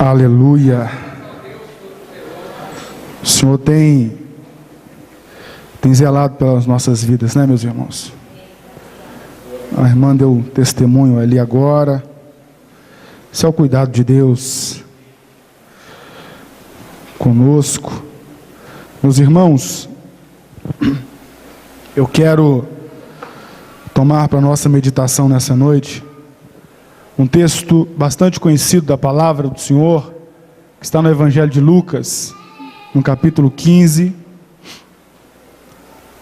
Aleluia. O Senhor tem zelado pelas nossas vidas, né, meus irmãos? A irmã deu testemunho ali agora. Esse é o cuidado de Deus conosco. Meus irmãos, eu quero tomar para nossa meditação nessa noite um texto bastante conhecido da palavra do Senhor, que está no Evangelho de Lucas, no capítulo 15,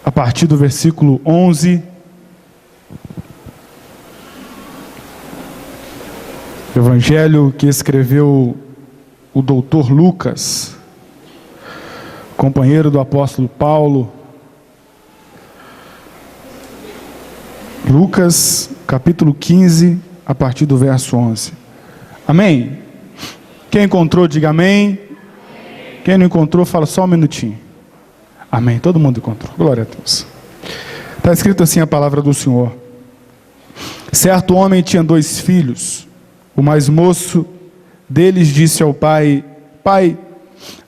a partir do versículo 11. Evangelho que escreveu o doutor Lucas, companheiro do apóstolo Paulo. Lucas, capítulo 15, a partir do verso 11. Amém? Quem encontrou, diga amém. Quem não encontrou, fala só um minutinho. Amém. Todo mundo encontrou. Glória a Deus. Está escrito assim a palavra do Senhor. Certo homem tinha 2 filhos. O mais moço deles disse ao pai: Pai,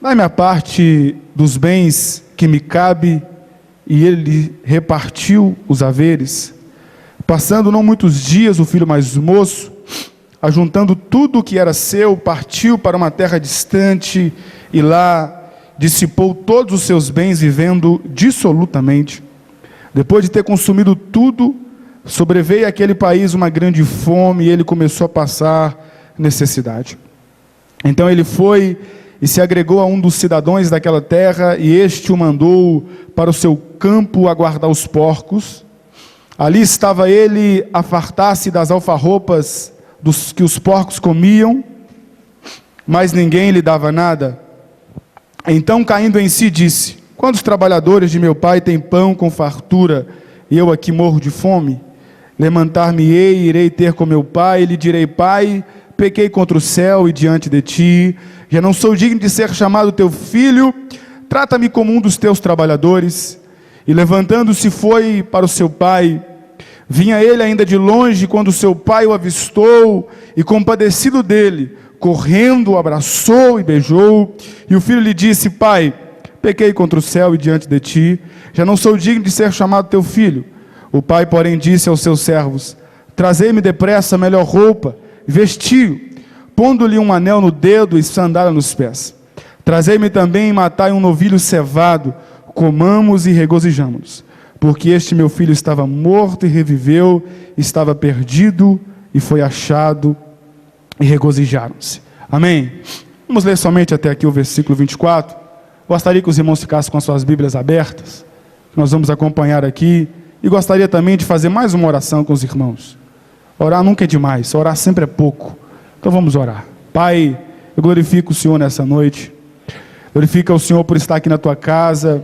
dá-me a parte dos bens que me cabe. E ele repartiu os haveres. Passando não muitos dias, o filho mais moço, ajuntando tudo o que era seu, partiu para uma terra distante e lá dissipou todos os seus bens, vivendo dissolutamente. Depois de ter consumido tudo, sobreveio àquele país uma grande fome e ele começou a passar necessidade. Então ele foi e se agregou a um dos cidadãos daquela terra, e este o mandou para o seu campo a guardar os porcos. Ali estava ele a fartar-se das alfarropas que os porcos comiam, mas ninguém lhe dava nada. Então, caindo em si, disse: Quantos trabalhadores de meu pai têm pão com fartura, e eu aqui morro de fome? Levantar-me-ei e irei ter com meu pai, e lhe direi: Pai, pequei contra o céu e diante de ti, já não sou digno de ser chamado teu filho, trata-me como um dos teus trabalhadores. E levantando-se foi para o seu pai. Vinha ele ainda de longe, quando seu pai o avistou, e compadecido dele, correndo, o abraçou e beijou. E o filho lhe disse: Pai, pequei contra o céu e diante de ti, já não sou digno de ser chamado teu filho. O pai, porém, disse aos seus servos: Trazei-me depressa a melhor roupa, vestiu, pondo-lhe um anel no dedo e sandália nos pés. Trazei-me também e matai um novilho cevado, comamos e regozijamo-nos. Porque este meu filho estava morto e reviveu, estava perdido e foi achado, e regozijaram-se. Amém? Vamos ler somente até aqui o versículo 24. Gostaria que os irmãos ficassem com as suas Bíblias abertas. Nós vamos acompanhar aqui. E gostaria também de fazer mais uma oração com os irmãos. Orar nunca é demais, orar sempre é pouco. Então vamos orar. Pai, eu glorifico o Senhor nessa noite. Glorifica o Senhor por estar aqui na tua casa.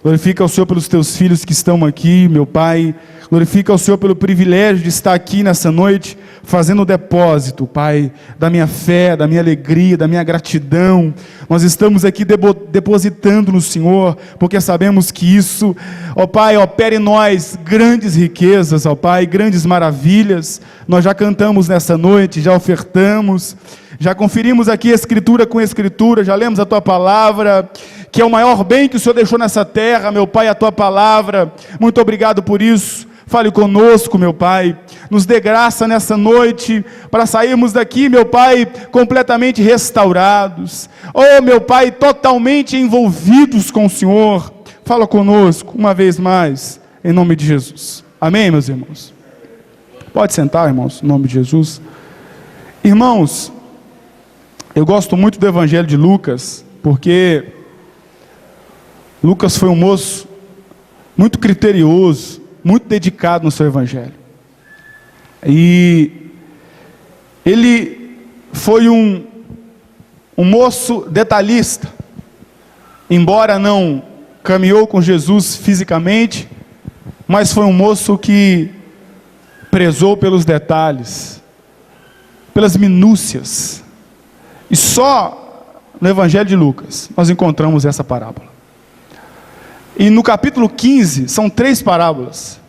Glorifica o Senhor pelos teus filhos que estão aqui, meu Pai. Glorifica o Senhor pelo privilégio de estar aqui nessa noite, fazendo o depósito, Pai, da minha fé, da minha alegria, da minha gratidão. Nós estamos aqui depositando no Senhor, porque sabemos que isso, ó Pai, opera em nós grandes riquezas, ó Pai, grandes maravilhas. Nós já cantamos nessa noite, já ofertamos, já conferimos aqui escritura com escritura, já lemos a Tua palavra, que é o maior bem que o Senhor deixou nessa terra, meu Pai, a Tua palavra. Muito obrigado por isso. Fale conosco, meu Pai, nos dê graça nessa noite, para sairmos daqui, meu Pai, completamente restaurados, oh meu Pai, totalmente envolvidos com o Senhor. Fala conosco, uma vez mais, em nome de Jesus, amém, meus irmãos? Pode sentar, irmãos, em nome de Jesus. Irmãos, eu gosto muito do Evangelho de Lucas, porque Lucas foi um moço muito criterioso, muito dedicado no seu evangelho. E ele foi um moço detalhista. Embora não caminhou com Jesus fisicamente, mas foi um moço que prezou pelos detalhes, pelas minúcias. E só no Evangelho de Lucas nós encontramos essa parábola. E no capítulo 15, são 3 parábolas.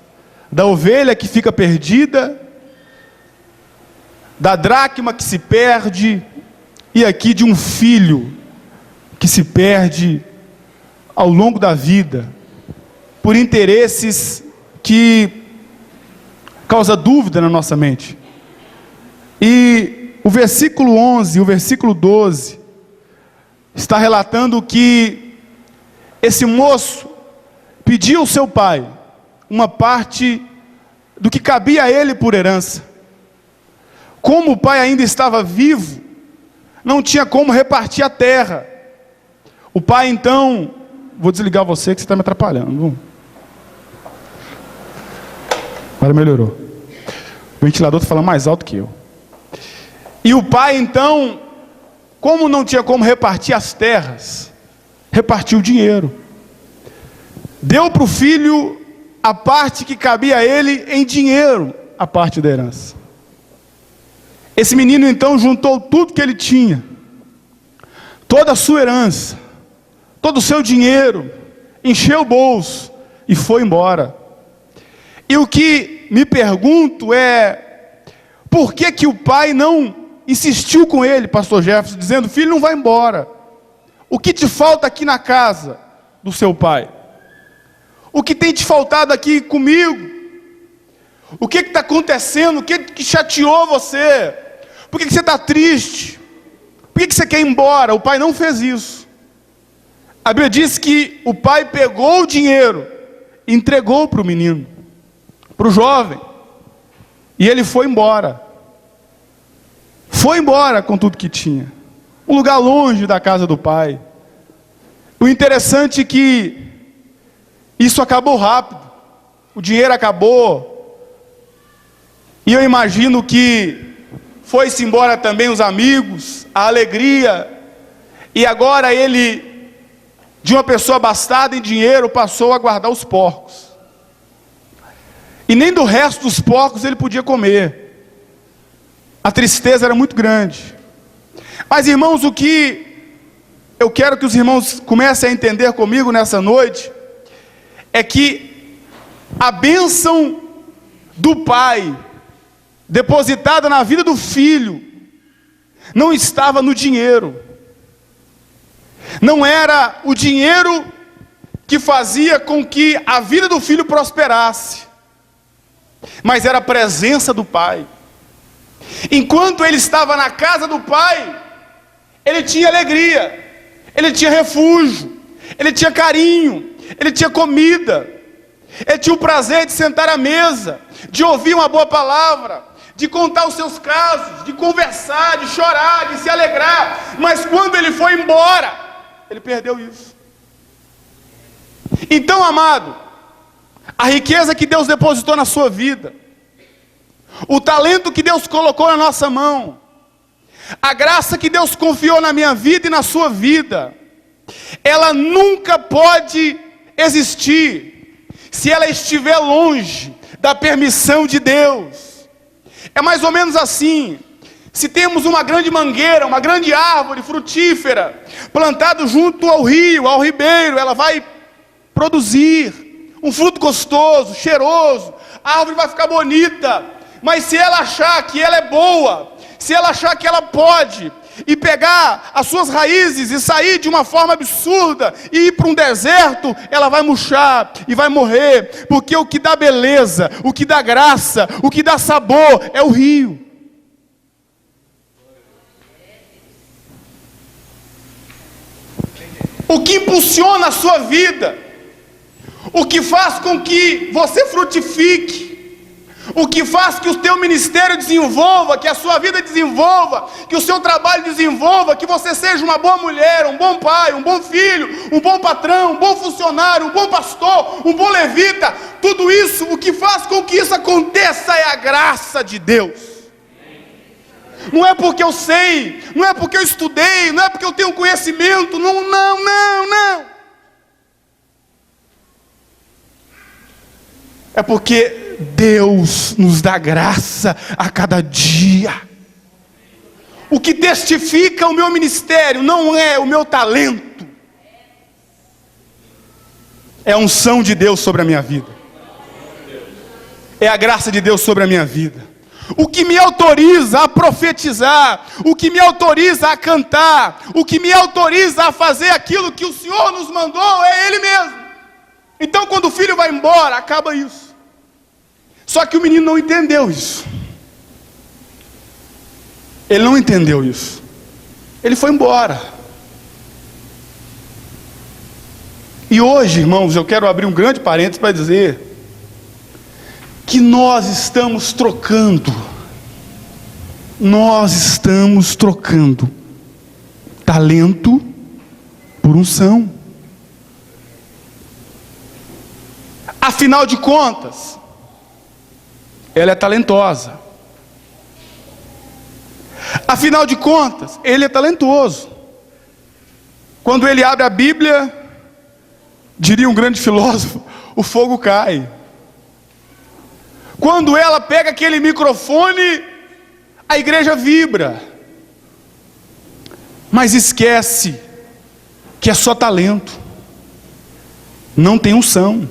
Da ovelha que fica perdida, da dracma que se perde e aqui de um filho que se perde ao longo da vida por interesses que causam dúvida na nossa mente. E o versículo 11 e o versículo 12 está relatando que esse moço pediu ao seu pai uma parte do que cabia a ele por herança. Como o pai ainda estava vivo, não tinha como repartir a terra. O pai então, vou desligar você que você está me atrapalhando. Agora melhorou. O ventilador está falando mais alto que eu. E o pai então, como não tinha como repartir as terras, repartiu o dinheiro. Deu para o filho a parte que cabia a ele em dinheiro, a parte da herança. Esse menino então juntou tudo que ele tinha, toda a sua herança, todo o seu dinheiro, encheu o bolso e foi embora. E o que me pergunto é, por que que o pai não insistiu com ele, pastor Jefferson, dizendo: filho, não vai embora. O que te falta aqui na casa do seu pai? O que tem te faltado aqui comigo? O que está acontecendo? O que chateou você? Por que você está triste? Por que você quer ir embora? O pai não fez isso. A Bíblia diz que o pai pegou o dinheiro, entregou para o menino, para o jovem, e ele foi embora. Foi embora com tudo que tinha. Um lugar longe da casa do pai. O interessante é que isso acabou rápido. O dinheiro acabou. E eu imagino que foi-se embora também os amigos, a alegria. E agora ele, de uma pessoa abastada em dinheiro, passou a guardar os porcos. E nem do resto dos porcos ele podia comer. A tristeza era muito grande. Mas, irmãos, o que eu quero que os irmãos comecem a entender comigo nessa noite é que a bênção do pai depositada na vida do filho não estava no dinheiro. Não era o dinheiro que fazia com que a vida do filho prosperasse, mas era a presença do pai. Enquanto ele estava na casa do pai, ele tinha alegria, ele tinha refúgio, ele tinha carinho, ele tinha comida, ele tinha o prazer de sentar à mesa, de ouvir uma boa palavra, de contar os seus casos, de conversar, de chorar, de se alegrar. Mas quando ele foi embora, ele perdeu isso. Então, amado, a riqueza que Deus depositou na sua vida, o talento que Deus colocou na nossa mão, a graça que Deus confiou na minha vida e na sua vida, ela nunca pode existir se ela estiver longe da permissão de Deus. É mais ou menos assim: se temos uma grande mangueira, uma grande árvore frutífera, plantada junto ao rio, ao ribeiro, ela vai produzir um fruto gostoso, cheiroso, a árvore vai ficar bonita. Mas se ela achar que ela é boa, se ela achar que ela pode, e pegar as suas raízes e sair de uma forma absurda e ir para um deserto, ela vai murchar e vai morrer, porque o que dá beleza, o que dá graça, o que dá sabor é o rio. O que impulsiona a sua vida, o que faz com que você frutifique, o que faz que o teu ministério desenvolva, que a sua vida desenvolva, que o seu trabalho desenvolva, que você seja uma boa mulher, um bom pai, um bom filho, um bom patrão, um bom funcionário, um bom pastor, um bom levita, tudo isso, o que faz com que isso aconteça é a graça de Deus. Não é porque eu sei, não é porque eu estudei, não é porque eu tenho conhecimento, não. É porque Deus nos dá graça a cada dia. O que testifica o meu ministério não é o meu talento, é a unção de Deus sobre a minha vida, é a graça de Deus sobre a minha vida. o que me autoriza a profetizar, o que me autoriza a cantar, o que me autoriza a fazer aquilo que o Senhor nos mandou é Ele mesmo. Então quando o filho vai embora, acaba isso. Só que o menino não entendeu isso. Ele não entendeu isso. Ele foi embora. E hoje, irmãos, eu quero abrir um grande parênteses para dizer que nós estamos trocando talento por unção. Afinal de contas, ela é talentosa. Afinal de contas, ele é talentoso. Quando ele abre a Bíblia, diria um grande filósofo, o fogo cai. Quando ela pega aquele microfone, a igreja vibra. Mas esquece que é só talento, não tem unção.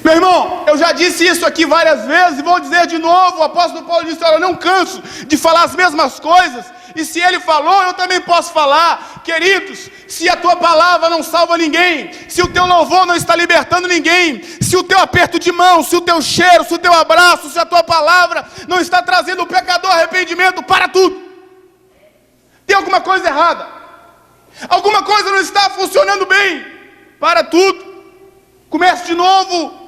Meu irmão, eu já disse isso aqui várias vezes e vou dizer de novo. O apóstolo Paulo disse: olha, eu não canso de falar as mesmas coisas, e se ele falou, eu também posso falar. Queridos, se a tua palavra não salva ninguém, se o teu louvor não está libertando ninguém, se o teu aperto de mão, se o teu cheiro, se o teu abraço, se a tua palavra não está trazendo o pecador arrependimento, para tudo. Tem alguma coisa errada, alguma coisa não está funcionando bem, para tudo, comece de novo.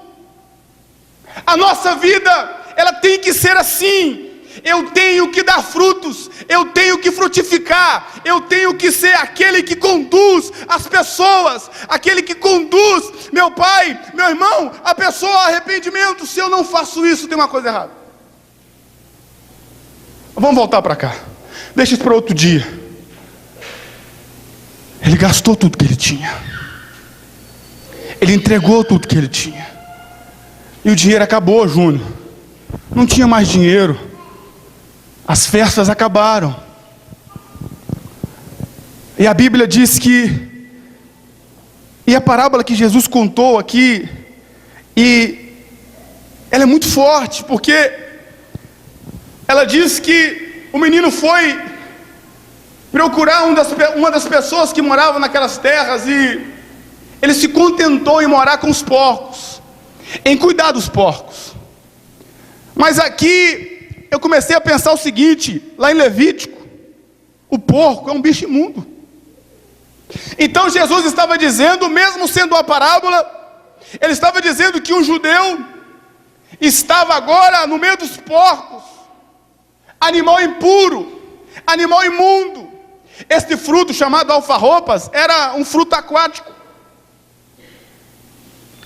A nossa vida, ela tem que ser assim. Eu tenho que dar frutos, eu tenho que frutificar, eu tenho que ser aquele que conduz as pessoas, aquele que conduz meu pai, meu irmão, a pessoa ao arrependimento. Se eu não faço isso, tem uma coisa errada. Vamos voltar para cá, deixa isso para outro dia. Ele gastou tudo que ele tinha, ele entregou tudo que ele tinha, e o dinheiro acabou, Júnior. Não tinha mais dinheiro, as festas acabaram. E a Bíblia diz que, e a parábola que Jesus contou aqui, e ela é muito forte, porque ela diz que o menino foi procurar uma das pessoas que moravam naquelas terras, e ele se contentou em morar com os porcos, em cuidar dos porcos. Mas aqui eu comecei a pensar o seguinte, lá em Levítico, o porco é um bicho imundo. Então Jesus estava dizendo, mesmo sendo uma parábola, ele estava dizendo que um judeu estava agora no meio dos porcos, animal impuro, animal imundo. Este fruto chamado alfarropas era um fruto aquático,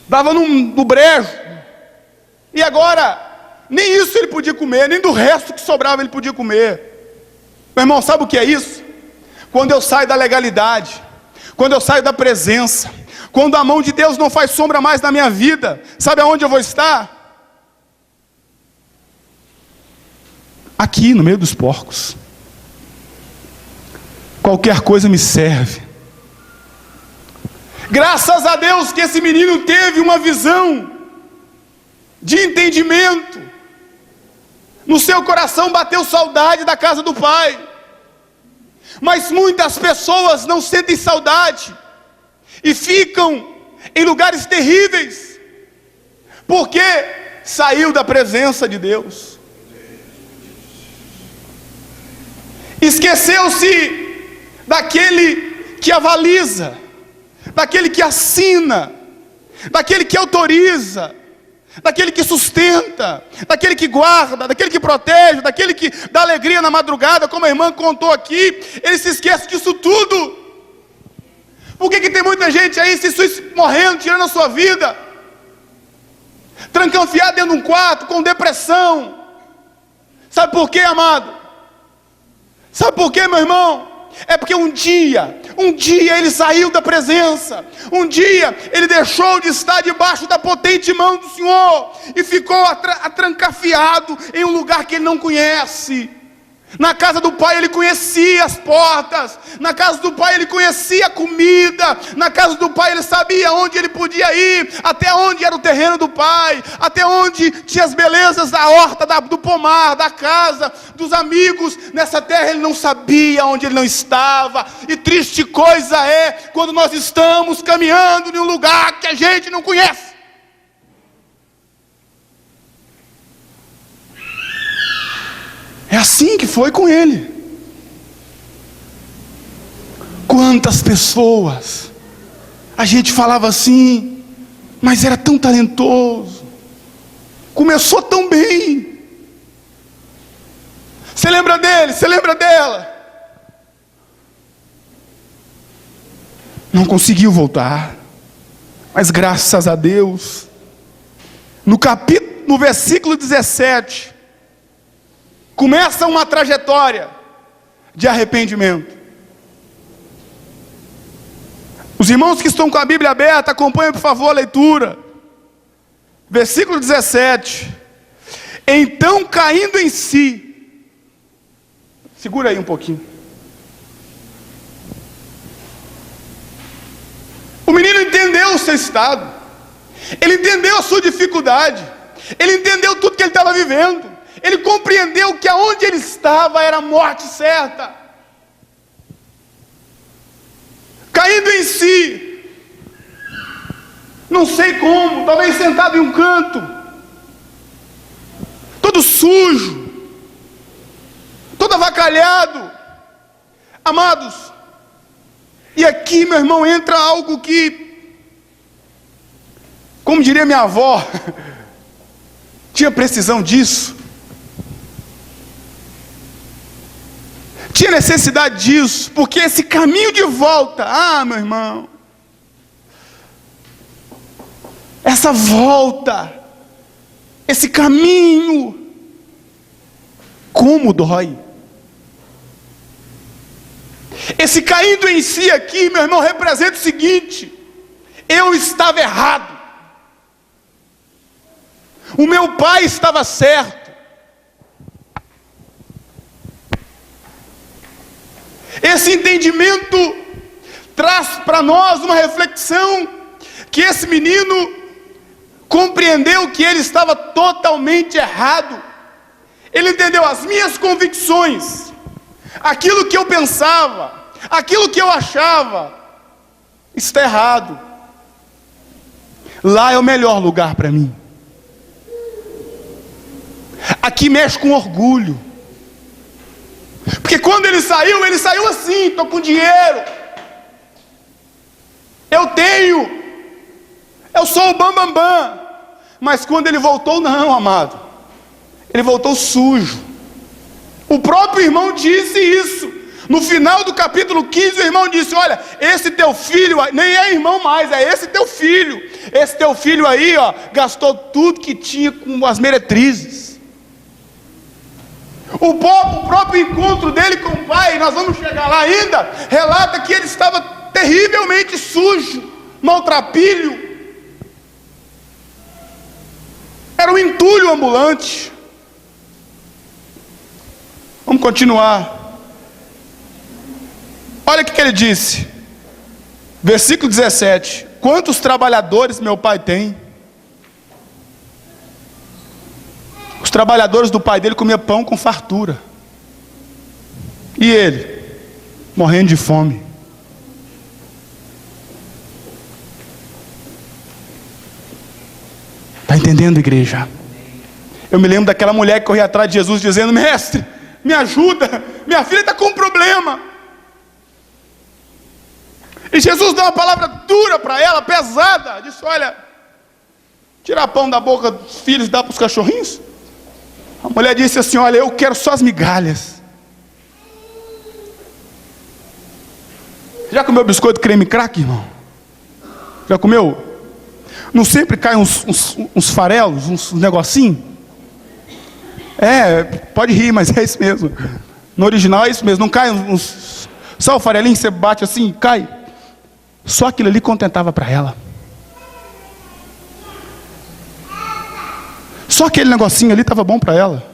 dava no brejo, e agora nem isso ele podia comer, nem do resto que sobrava ele podia comer. Meu irmão, sabe o que é isso? Quando eu saio da legalidade, quando eu saio da presença, quando a mão de Deus não faz sombra mais na minha vida, sabe aonde eu vou estar? Aqui no meio dos porcos. Qualquer coisa me serve. Graças a Deus que esse menino teve uma visão de entendimento. No seu coração bateu saudade da casa do pai. Mas muitas pessoas não sentem saudade e ficam em lugares terríveis, porque saiu da presença de Deus. Esqueceu-se daquele que avaliza, daquele que assina, daquele que autoriza, daquele que sustenta, daquele que guarda, daquele que protege, daquele que dá alegria na madrugada, como a irmã contou aqui. Ele se esquece disso tudo. Por que tem muita gente aí morrendo, tirando a sua vida, trancanfiado dentro de um quarto, com depressão? Sabe por quê, amado? Sabe por quê, meu irmão? É porque um dia ele saiu da presença, um dia ele deixou de estar debaixo da potente mão do Senhor, e ficou atrancafiado em um lugar que ele não conhece. Na casa do pai ele conhecia as portas, na casa do pai ele conhecia a comida, na casa do pai ele sabia onde ele podia ir, até onde era o terreno do pai, até onde tinha as belezas da horta, do pomar, da casa, dos amigos. Nessa terra ele não sabia onde ele não estava. E triste coisa é quando nós estamos caminhando em um lugar que a gente não conhece. É assim que foi com ele. Quantas pessoas a gente falava assim, mas era tão talentoso, começou tão bem. Você lembra dele? Você lembra dela? Não conseguiu voltar, mas graças a Deus, no versículo 17, começa uma trajetória de arrependimento. Os irmãos que estão com a Bíblia aberta, acompanhem por favor a leitura. Versículo 17. Então, caindo em si, segura aí um pouquinho. O menino entendeu o seu estado, ele entendeu a sua dificuldade, ele entendeu tudo que ele estava vivendo. Ele compreendeu que aonde ele estava era a morte certa. Caindo em si, não sei como, talvez sentado em um canto, todo sujo, todo avacalhado. Amados, e aqui, meu irmão, entra algo que, como diria minha avó, tinha precisão disso. Tinha necessidade disso, porque esse caminho de volta, meu irmão, essa volta, esse caminho, como dói. Esse caindo em si aqui, meu irmão, representa o seguinte: eu estava errado, o meu pai estava certo. Esse entendimento traz para nós uma reflexão, que esse menino compreendeu que ele estava totalmente errado. Ele entendeu as minhas convicções, aquilo que eu pensava, aquilo que eu achava, está errado. Lá é o melhor lugar para mim. Aqui mexe com orgulho. Porque quando ele saiu assim: estou com dinheiro, eu tenho, eu sou o bambambam. Bam, bam. Mas quando ele voltou, não, amado, ele voltou sujo. O próprio irmão disse isso. No final do capítulo 15, o irmão disse: olha, esse teu filho, nem é irmão mais, é esse teu filho. Esse teu filho aí, gastou tudo que tinha com as meretrizes. O próprio encontro dele com o pai, nós vamos chegar lá ainda, relata que ele estava terrivelmente sujo, maltrapilho. Era um entulho ambulante. Vamos continuar. Olha o que ele disse, versículo 17: quantos trabalhadores meu pai tem? Os trabalhadores do pai dele comiam pão com fartura, e ele morrendo de fome. Está entendendo, igreja? Eu me lembro daquela mulher que corria atrás de Jesus dizendo: mestre, me ajuda, minha filha está com um problema. E Jesus deu uma palavra dura para ela, pesada. Disse: olha, tirar pão da boca dos filhos e dar para os cachorrinhos? A mulher disse assim: olha, eu quero só as migalhas. Já comeu biscoito creme crack, irmão? Já comeu? Não sempre caem uns farelos, uns negocinhos? Pode rir, mas é isso mesmo. No original é isso mesmo. Não cai uns... Só o farelinho, você bate assim, cai. Só aquilo ali contentava para ela. Só aquele negocinho ali estava bom para ela.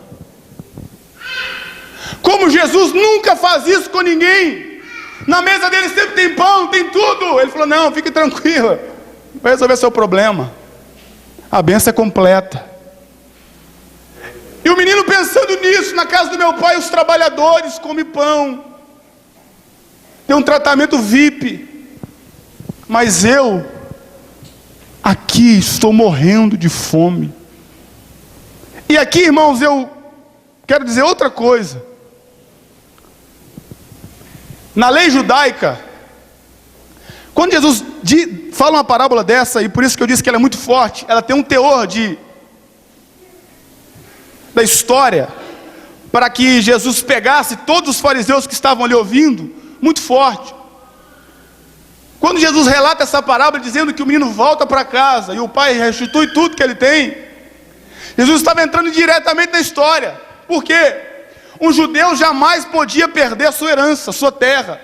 Como Jesus nunca faz isso com ninguém. Na mesa dele sempre tem pão, tem tudo. Ele falou, não, fique tranquila, vai resolver seu problema. A bênção é completa. E o menino pensando nisso, na casa do meu pai, os trabalhadores comem pão, tem um tratamento VIP, mas eu, aqui estou morrendo de fome. E aqui, irmãos, eu quero dizer outra coisa. Na lei judaica, quando Jesus fala uma parábola dessa, e por isso que eu disse que ela é muito forte, ela tem um teor da história, para que Jesus pegasse todos os fariseus que estavam ali ouvindo, muito forte. Quando Jesus relata essa parábola, dizendo que o menino volta para casa, e o pai restitui tudo que ele tem, Jesus estava entrando diretamente na história. Por quê? Um judeu jamais podia perder a sua herança, a sua terra.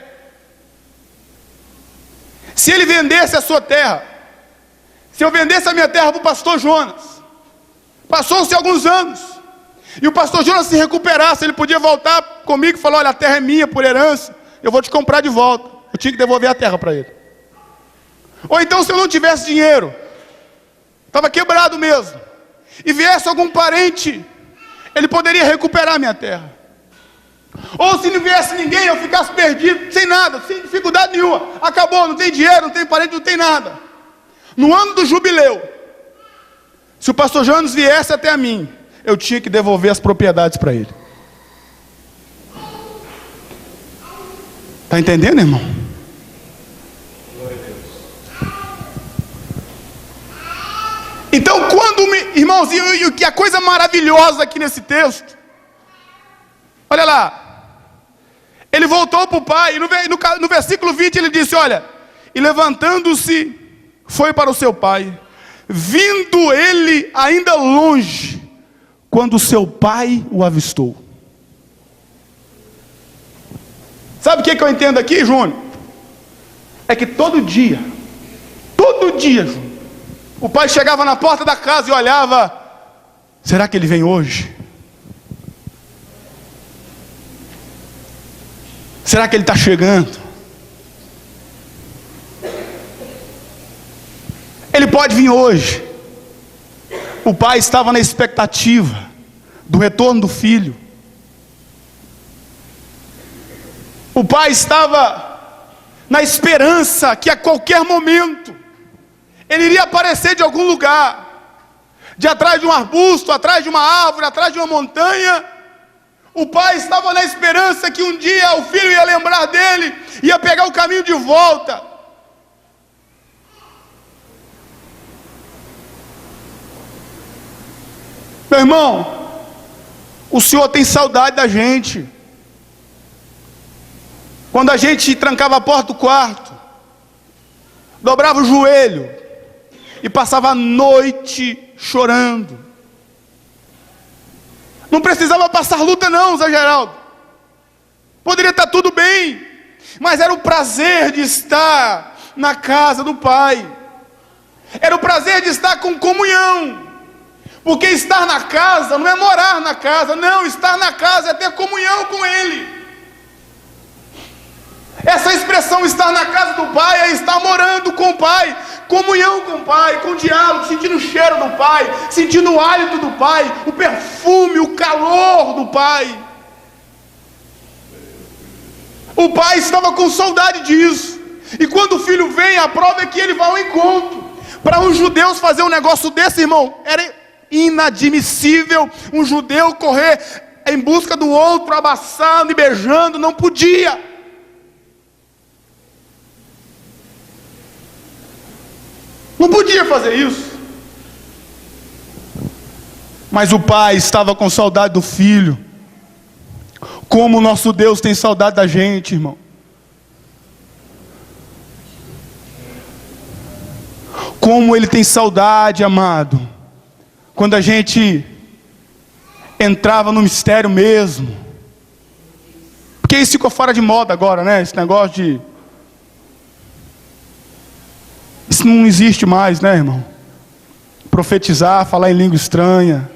Se ele vendesse a sua terra, se eu vendesse a minha terra para o pastor Jonas, passou-se alguns anos, e o pastor Jonas se recuperasse, ele podia voltar comigo e falar, olha, a terra é minha por herança, eu vou te comprar de volta. Eu tinha que devolver a terra para ele. Ou então, se eu não tivesse dinheiro, estava quebrado mesmo, e viesse algum parente, ele poderia recuperar a minha terra. Ou se não viesse ninguém, eu ficasse perdido, sem nada, sem dificuldade nenhuma, acabou, não tem dinheiro, não tem parente, não tem nada. No ano do jubileu, se o pastor Jonas viesse até a mim, eu tinha que devolver as propriedades para ele. Está entendendo, irmão? Então, irmãos, e que a coisa maravilhosa aqui nesse texto, olha lá, ele voltou para o pai, e no versículo 20 ele disse, olha, e levantando-se, foi para o seu pai, vindo ele ainda longe, quando seu pai o avistou. Sabe o que eu entendo aqui, Júnior? É que todo dia, Júnior, o pai chegava na porta da casa e olhava, será que ele vem hoje? Será que ele está chegando? Ele pode vir hoje. O pai estava na expectativa do retorno do filho. O pai estava na esperança que a qualquer momento ele iria aparecer de algum lugar, de atrás de um arbusto, atrás de uma árvore, atrás de uma montanha. O pai estava na esperança que um dia o filho ia lembrar dele, ia pegar o caminho de volta. Meu irmão, o Senhor tem saudade da gente. Quando a gente trancava a porta do quarto, dobrava o joelho e passava a noite chorando. Não precisava passar luta não, Zé Geraldo. Poderia estar tudo bem, mas era o prazer de estar na casa do Pai. Era o prazer de estar com comunhão. Porque estar na casa não é morar na casa, não, estar na casa é ter comunhão com Ele. Essa expressão estar na casa do Pai é estar morando com o Pai, comunhão com o Pai, com diálogo, sentindo o cheiro do Pai, sentindo o hálito do Pai, o perfume, o calor do Pai. O pai estava com saudade disso, e quando o filho vem, a prova é que ele vai ao encontro. Para os judeus fazer um negócio desse, irmão, era inadmissível. Um judeu correr em busca do outro, abraçando e beijando, não podia. Não podia fazer isso. Mas o pai estava com saudade do filho. Como o nosso Deus tem saudade da gente, irmão. Como Ele tem saudade, amado, quando a gente entrava no mistério mesmo. Porque isso ficou fora de moda agora, né? Esse negócio de... Isso não existe mais, né, irmão? Profetizar, falar em língua estranha.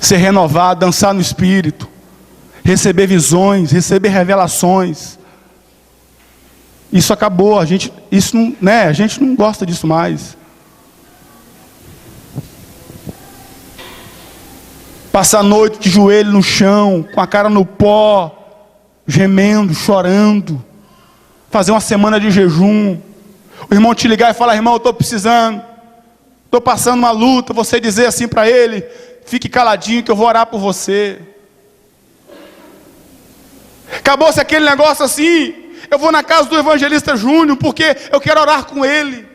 ser renovado, dançar no Espírito, receber visões, receber revelações. Isso acabou, a gente não gosta disso mais. Passar a noite de joelho no chão, com a cara no pó, gemendo, chorando. Fazer uma semana de jejum. O irmão te ligar e falar: irmão, eu estou precisando, estou passando uma luta. Você dizer assim para ele: fique caladinho que eu vou orar por você. Acabou-se aquele negócio assim: eu vou na casa do evangelista Júnior porque eu quero orar com ele.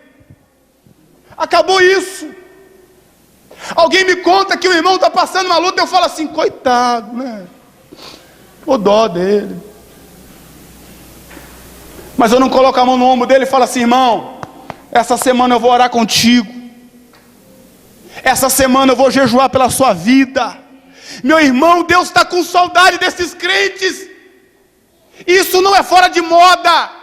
Acabou isso. Alguém me conta que o irmão está passando uma luta, eu falo assim: coitado, né? O dó dele. Mas eu não coloco a mão no ombro dele e falo assim: irmão, essa semana eu vou orar contigo. Essa semana eu vou jejuar pela sua vida. Meu irmão, Deus está com saudade desses crentes. Isso não é fora de moda.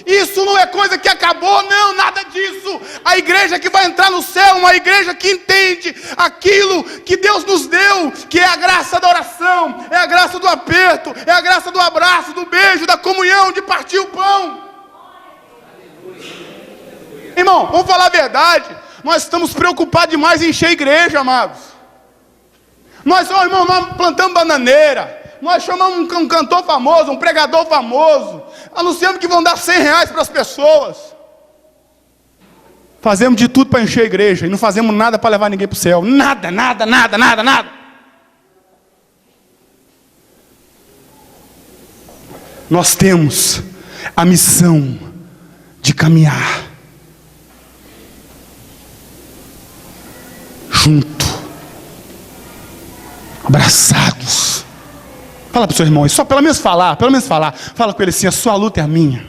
Isso não é coisa que acabou, não, nada disso. A igreja que vai entrar no céu, uma igreja que entende aquilo que Deus nos deu, que é a graça da oração, é a graça do aperto, é a graça do abraço, do beijo, da comunhão, de partir o pão. Irmão, vamos falar a verdade. Nós estamos preocupados demais em encher a igreja, amados. Nós plantamos bananeira. Nós chamamos um cantor famoso, um pregador famoso. Anunciamos que vão dar R$100 para as pessoas. Fazemos de tudo para encher a igreja. E não fazemos nada para levar ninguém para o céu. Nada. Nós temos a missão de caminhar junto, abraçados. Fala para o seu irmão, só pelo menos falar. Fala com ele assim: a sua luta é a minha.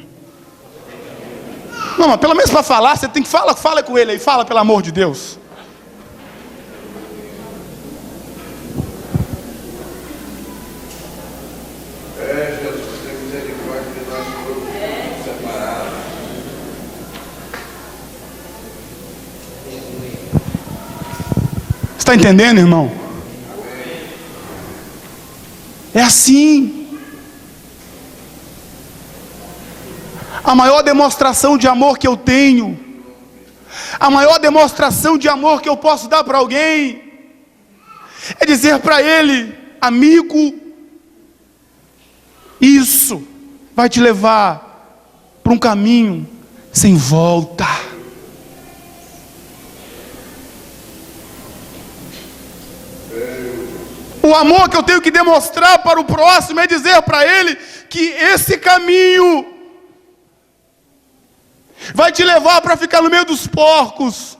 Não, mas pelo menos para falar, você tem que fala com ele aí, fala pelo amor de Deus. Jesus, tem misericórdia de nós todos separados. Você está entendendo, irmão? É assim. A maior demonstração de amor que eu tenho, a maior demonstração de amor que eu posso dar para alguém, é dizer para ele: amigo, isso vai te levar para um caminho sem volta. O amor que eu tenho que demonstrar para o próximo é dizer para ele que esse caminho vai te levar para ficar no meio dos porcos.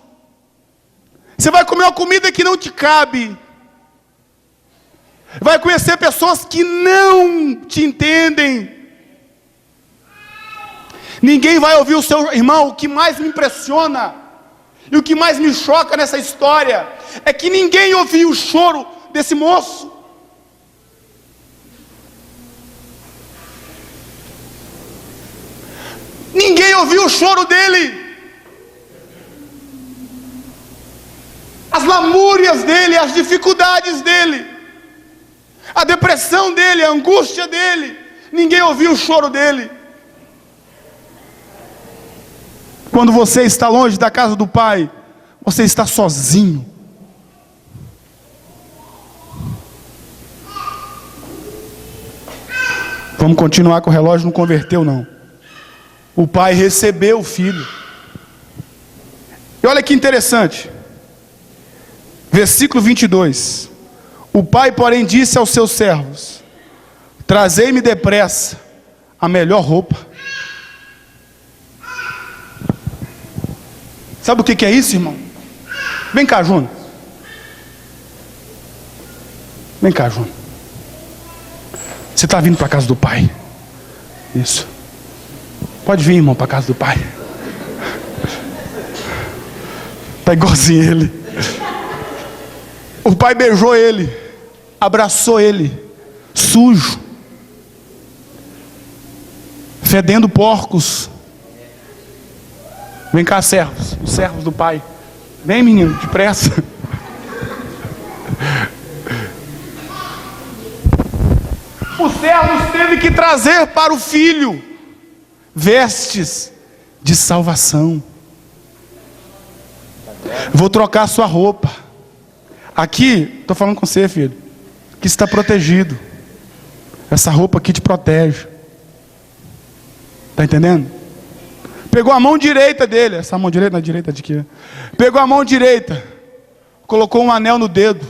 Você vai comer uma comida que não te cabe. Vai conhecer pessoas que não te entendem. Ninguém vai ouvir o seu irmão. O que mais me impressiona e o que mais me choca nessa história é que ninguém ouviu o choro desse moço. Ninguém ouviu o choro dele, as lamúrias dele, as dificuldades dele, a depressão dele, a angústia dele. Ninguém ouviu o choro dele. Quando você está longe da casa do Pai, você está sozinho. Vamos continuar com o relógio, não converteu não. O pai recebeu o filho. E olha que interessante. Versículo 22. O pai, porém, disse aos seus servos: trazei-me depressa a melhor roupa. Sabe o que é isso, irmão? Vem cá, Júnior. Vem cá, Júnior. Você está vindo para a casa do pai? Isso. Pode vir, irmão, para a casa do pai. Está igualzinho ele. O pai beijou ele, abraçou ele, sujo, fedendo porcos. Vem cá, servos, os servos do pai. Vem, menino, depressa. Os servos teve que trazer para o filho vestes de salvação. Vou trocar a sua roupa. Aqui, estou falando com você, filho, que está protegido. Essa roupa aqui te protege. Está entendendo? Pegou a mão direita dele. Essa mão direita, na direita de quê? Pegou a mão direita, colocou um anel no dedo.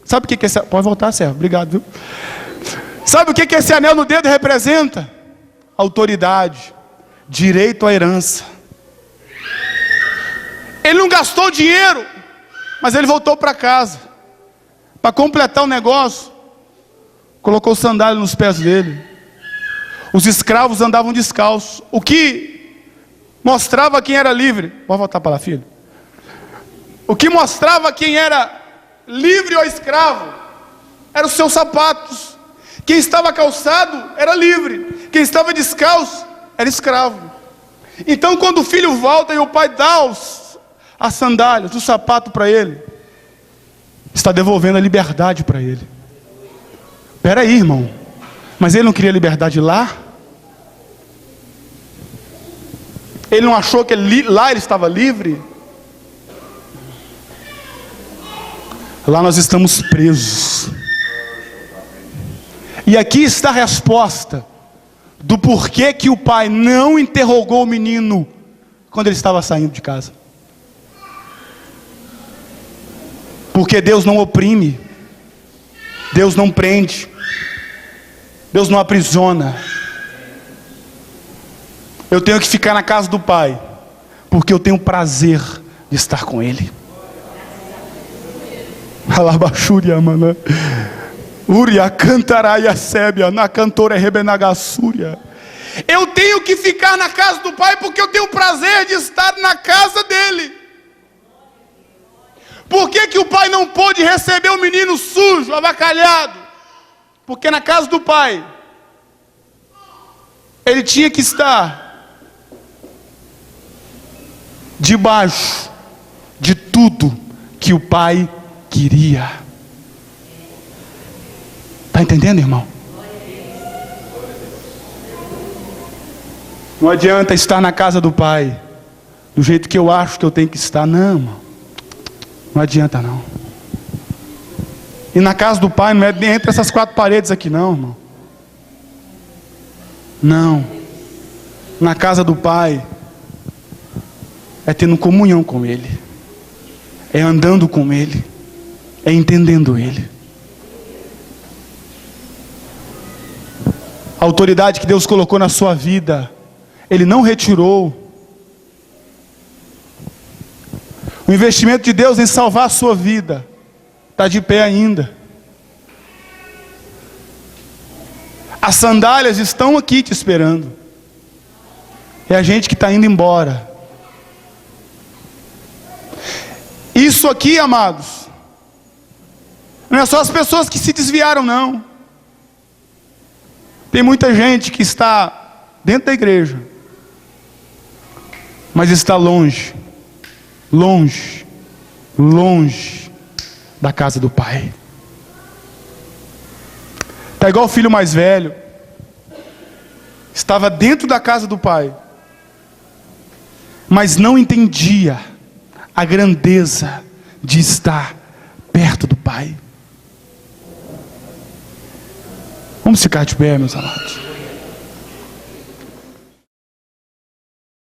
Sabe o que esse... Pode voltar, servo, obrigado, viu? Sabe o que esse anel no dedo representa? Autoridade, direito à herança. Ele não gastou dinheiro, mas ele voltou para casa. Para completar o negócio, colocou sandália nos pés dele. Os escravos andavam descalços, o que mostrava quem era livre. Pode voltar para lá, filho. O que mostrava quem era livre ou escravo eram os seus sapatos. Quem estava calçado era livre, quem estava descalço era escravo. Então quando o filho volta e o pai dá as sandálias, o sapato para ele, está devolvendo a liberdade para ele. Espera aí, irmão, mas ele não queria liberdade lá? Ele não achou que lá ele estava livre? Lá nós estamos presos. E aqui está a resposta do porquê que o pai não interrogou o menino quando ele estava saindo de casa. Porque Deus não oprime, Deus não prende, Deus não aprisiona. Eu tenho que ficar na casa do pai, porque eu tenho prazer de estar com ele. Alabaxúria, mano. Uria cantaraia sébia, na cantora rebenagassúria. Eu tenho que ficar na casa do pai, porque eu tenho prazer de estar na casa dele. Por que o pai não pôde receber o menino sujo, avacalhado? Porque na casa do pai, ele tinha que estar debaixo de tudo que o pai queria. Está entendendo, irmão? Não adianta estar na casa do pai do jeito que eu acho que eu tenho que estar. Não, irmão. Não adianta não. E na casa do pai não é entre essas quatro paredes aqui não, irmão. Não. Na casa do pai é tendo comunhão com ele, é andando com ele, é entendendo ele. A autoridade que Deus colocou na sua vida, ele não retirou. O investimento de Deus em salvar a sua vida está de pé ainda. As sandálias estão aqui te esperando. É a gente que está indo embora. Isso aqui, amados, não é só as pessoas que se desviaram, não. Tem muita gente que está dentro da igreja, mas está longe, longe, longe da casa do pai. Está igual o filho mais velho. Estava dentro da casa do pai, mas não entendia a grandeza de estar perto do pai. Vamos ficar de pé, meus amados.